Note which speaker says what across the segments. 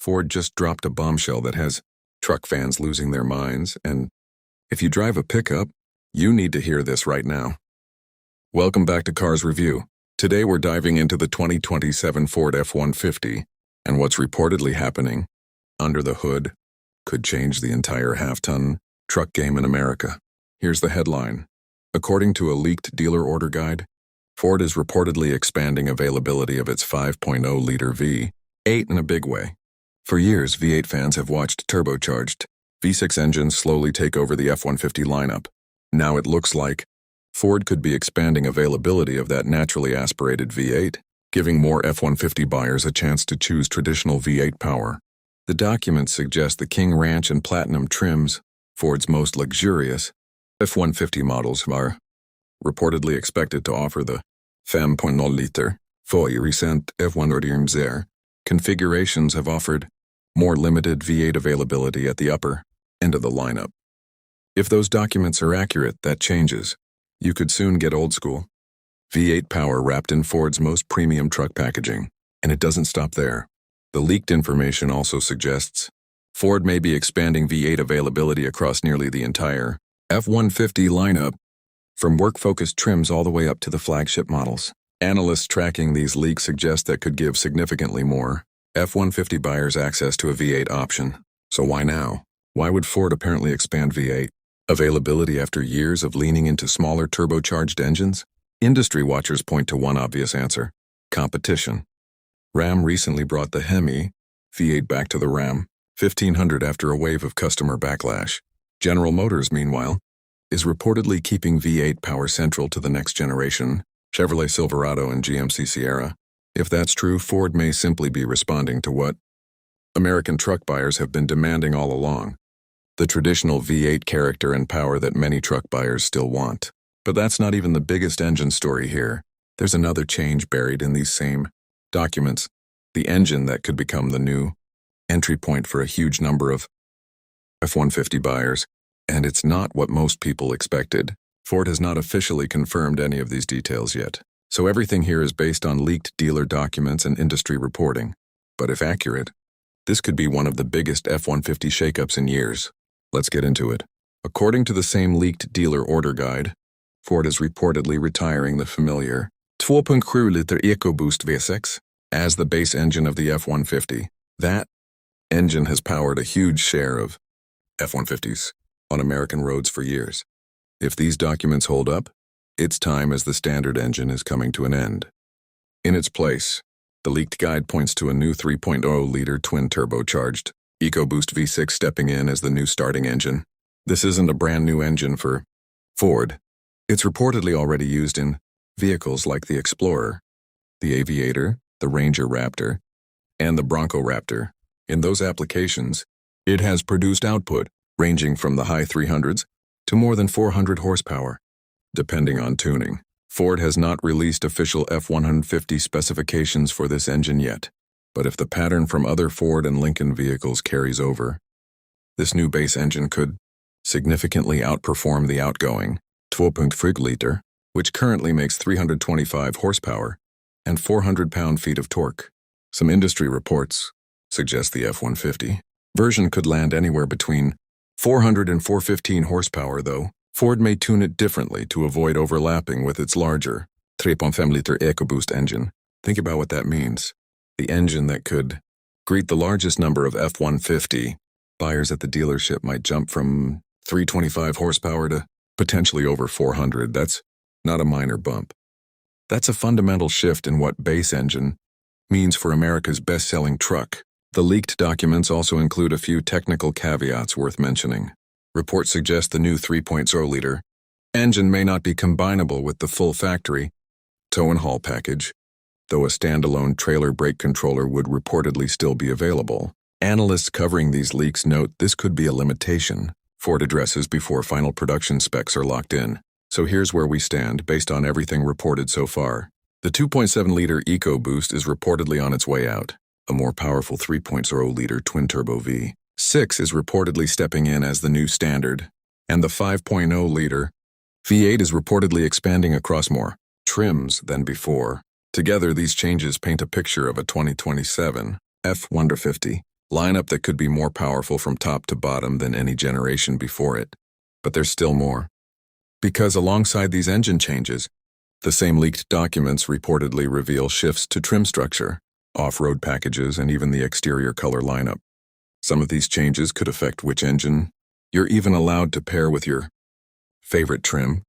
Speaker 1: Ford just dropped a bombshell that has truck fans losing their minds, and if you drive a pickup, you need to hear this right now. Welcome back to Cars Review. Today we're diving into the 2027 Ford F-150 and what's reportedly happening under the hood could change the entire half-ton truck game in America. Here's the headline. According to a leaked dealer order guide, Ford is reportedly expanding availability of its 5.0-liter V8 in a big way. For years, V8 fans have watched turbocharged V6 engines slowly take over the F-150 lineup. Now it looks like Ford could be expanding availability of that naturally aspirated V8, giving more F-150 buyers a chance to choose traditional V8 power. The documents suggest the King Ranch and Platinum trims, Ford's most luxurious F-150 models, are reportedly expected to offer the 5.0-liter recent F-150 configurations have offered more limited V8 availability at the upper end of the lineup. If those documents are accurate, that changes. You could soon get old-school V8 power wrapped in Ford's most premium truck packaging, and it doesn't stop there. The leaked information also suggests Ford may be expanding V8 availability across nearly the entire F-150 lineup, from work-focused trims all the way up to the flagship models. Analysts tracking these leaks suggest that could give significantly more F-150 buyers access to a V8 option. So why now? Why would Ford apparently expand V8 availability after years of leaning into smaller turbocharged engines? Industry watchers point to one obvious answer: competition. Ram recently brought the Hemi V8 back to the Ram 1500 after a wave of customer backlash. General Motors, meanwhile, is reportedly keeping V8 power central to the next generation Chevrolet Silverado and GMC Sierra. If that's true, Ford may simply be responding to what American truck buyers have been demanding all along: the traditional V8 character and power that many truck buyers still want. But that's not even the biggest engine story here. There's another change buried in these same documents: the engine that could become the new entry point for a huge number of F-150 buyers. And it's not what most people expected. Ford has not officially confirmed any of these details yet, so everything here is based on leaked dealer documents and industry reporting. But if accurate, this could be one of the biggest F-150 shakeups in years. Let's get into it. According to the same leaked dealer order guide, Ford is reportedly retiring the familiar 2.0-liter EcoBoost V6 as the base engine of the F-150. That engine has powered a huge share of F-150s on American roads for years. If these documents hold up, its time as the standard engine is coming to an end. In its place, the leaked guide points to a new 3.0-liter twin-turbocharged EcoBoost V6 stepping in as the new starting engine. This isn't a brand new engine for Ford. It's reportedly already used in vehicles like the Explorer, the Aviator, the Ranger Raptor, and the Bronco Raptor. In those applications, it has produced output ranging from the high 300s to more than 400 horsepower, depending on tuning. Ford has not released official F-150 specifications for this engine yet, but if the pattern from other Ford and Lincoln vehicles carries over, this new base engine could significantly outperform the outgoing 2.0-liter, which currently makes 325 horsepower and 400 pound-feet of torque. Some industry reports suggest the F-150 version could land anywhere between 400 and 415 horsepower, though Ford may tune it differently to avoid overlapping with its larger 3.5-liter EcoBoost engine. Think about what that means. The engine that could greet the largest number of F-150 buyers at the dealership might jump from 325 horsepower to potentially over 400. That's not a minor bump. That's a fundamental shift in what base engine means for America's best-selling truck. The leaked documents also include a few technical caveats worth mentioning. Reports suggest the new 3.0-liter engine may not be combinable with the full factory tow and haul package, though a standalone trailer brake controller would reportedly still be available. Analysts covering these leaks note this could be a limitation Ford addresses before final production specs are locked in. So here's where we stand based on everything reported so far. The 2.7-liter EcoBoost is reportedly on its way out. A more powerful 3.0-liter twin-turbo V6 is reportedly stepping in as the new standard, and the 5.0-liter V8 is reportedly expanding across more trims than before. Together, these changes paint a picture of a 2027 F-150 lineup that could be more powerful from top to bottom than any generation before it. But there's still more. Because alongside these engine changes, the same leaked documents reportedly reveal shifts to trim structure, off-road packages, and even the exterior color lineup. Some of these changes could affect which engine you're even allowed to pair with your favorite trim.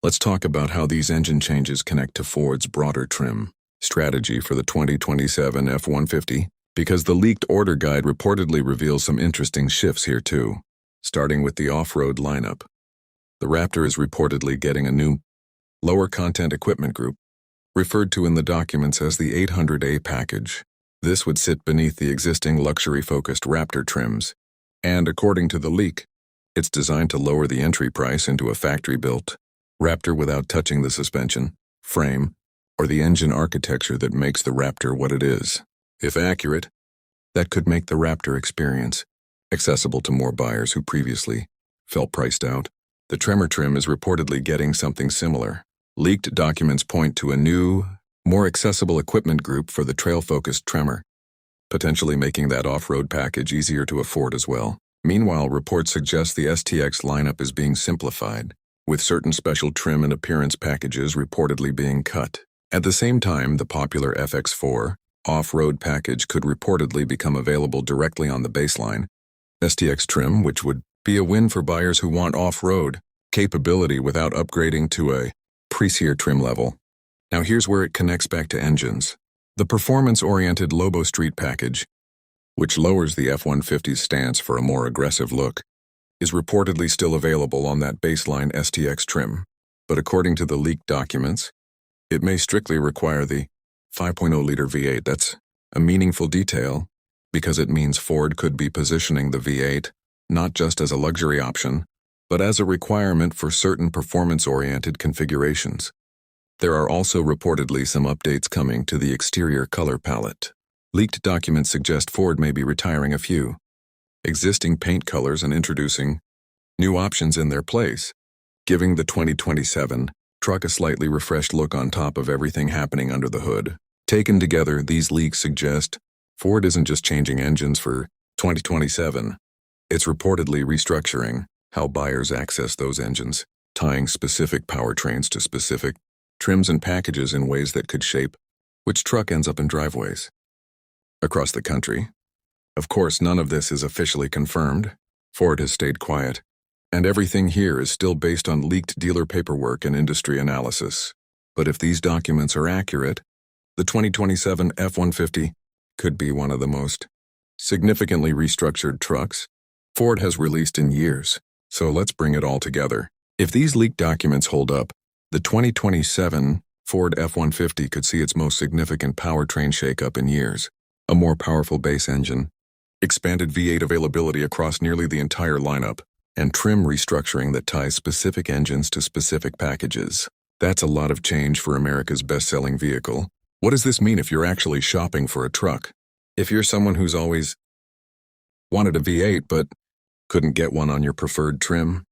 Speaker 1: Let's talk about how these engine changes connect to Ford's broader trim strategy for the 2027 F-150, because the leaked order guide reportedly reveals some interesting shifts here too. Starting with the off-road lineup. The Raptor is reportedly getting a new, lower content equipment group, referred to in the documents as the 800A package. This would sit beneath the existing luxury-focused Raptor trims, and according to the leak, it's designed to lower the entry price into a factory-built Raptor without touching the suspension, frame, or the engine architecture that makes the Raptor what it is. If accurate, that could make the Raptor experience accessible to more buyers who previously felt priced out. The Tremor trim is reportedly getting something similar. Leaked documents point to a new, more accessible equipment group for the trail-focused Tremor, potentially making that off-road package easier to afford as well. Meanwhile, reports suggest the STX lineup is being simplified, with certain special trim and appearance packages reportedly being cut. At the same time, the popular FX4 Off-Road package could reportedly become available directly on the baseline STX trim, which would be a win for buyers who want off-road capability without upgrading to a pricier trim level. Now here's where it connects back to engines. The performance-oriented Lobo Street package, which lowers the F-150's stance for a more aggressive look, is reportedly still available on that baseline STX trim. But according to the leaked documents, it may strictly require the 5.0-liter V8. That's a meaningful detail, because it means Ford could be positioning the V8 not just as a luxury option, but as a requirement for certain performance-oriented configurations. There are also reportedly some updates coming to the exterior color palette. Leaked documents suggest Ford may be retiring a few existing paint colors and introducing new options in their place, giving the 2027 truck a slightly refreshed look on top of everything happening under the hood. Taken together, these leaks suggest Ford isn't just changing engines for 2027. It's reportedly restructuring how buyers access those engines, tying specific powertrains to specific trims and packages in ways that could shape which truck ends up in driveways across the country. Of course, none of this is officially confirmed. Ford has stayed quiet, and everything here is still based on leaked dealer paperwork and industry analysis. But if these documents are accurate, the 2027 F-150 could be one of the most significantly restructured trucks Ford has released in years. So let's bring it all together. If these leaked documents hold up, the 2027 Ford F-150 could see its most significant powertrain shakeup in years. A more powerful base engine, expanded V8 availability across nearly the entire lineup, and trim restructuring that ties specific engines to specific packages. That's a lot of change for America's best-selling vehicle. What does this mean if you're actually shopping for a truck? If you're someone who's always wanted a V8 but couldn't get one on your preferred trim,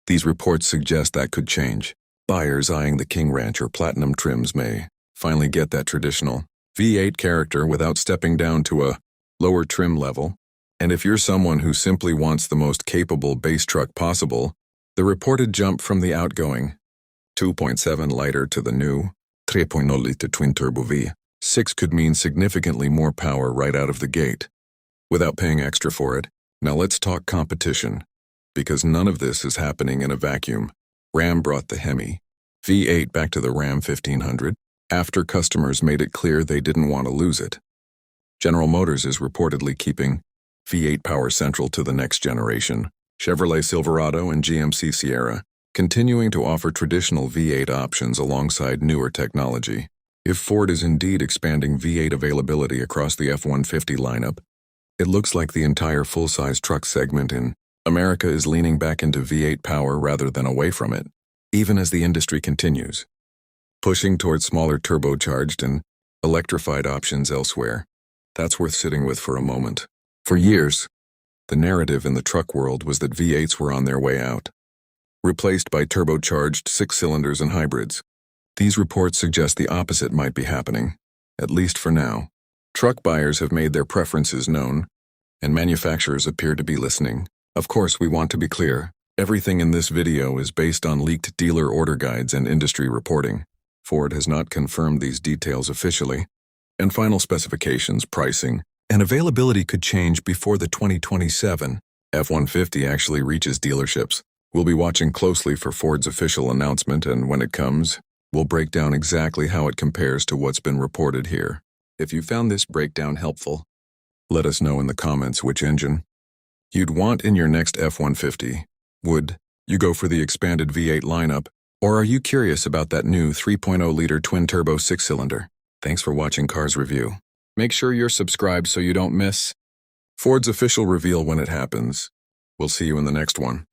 Speaker 1: these reports suggest that could change. Buyers eyeing the King Ranch or Platinum trims may finally get that traditional V8 character without stepping down to a lower trim level. And if you're someone who simply wants the most capable base truck possible, the reported jump from the outgoing 2.7-liter to the new 3.0-liter twin-turbo V6 could mean significantly more power right out of the gate, without paying extra for it. Now let's talk competition, because none of this is happening in a vacuum. Ram brought the Hemi V8 back to the Ram 1500 after customers made it clear they didn't want to lose it. General Motors is reportedly keeping V8 power central to the next generation. Chevrolet Silverado and GMC Sierra continuing to offer traditional V8 options alongside newer technology. If Ford is indeed expanding V8 availability across the F-150 lineup, it looks like the entire full-size truck segment in America is leaning back into V8 power rather than away from it, even as the industry continues pushing towards smaller turbocharged and electrified options elsewhere. That's worth sitting with for a moment. For years, the narrative in the truck world was that V8s were on their way out, replaced by turbocharged 6-cylinders and hybrids. These reports suggest the opposite might be happening, at least for now. Truck buyers have made their preferences known, and manufacturers appear to be listening. Of course, we want to be clear. Everything in this video is based on leaked dealer order guides and industry reporting. Ford has not confirmed these details officially, and final specifications, pricing, and availability could change before the 2027 F-150 actually reaches dealerships. We'll be watching closely for Ford's official announcement, and when it comes, we'll break down exactly how it compares to what's been reported here. If you found this breakdown helpful, let us know in the comments which engine you'd want in your next F-150. Would you go for the expanded V8 lineup, or are you curious about that new 3.0-liter twin-turbo 6-cylinder? Thanks for watching Cars Review. Make sure you're subscribed so you don't miss Ford's official reveal when it happens. We'll see you in the next one.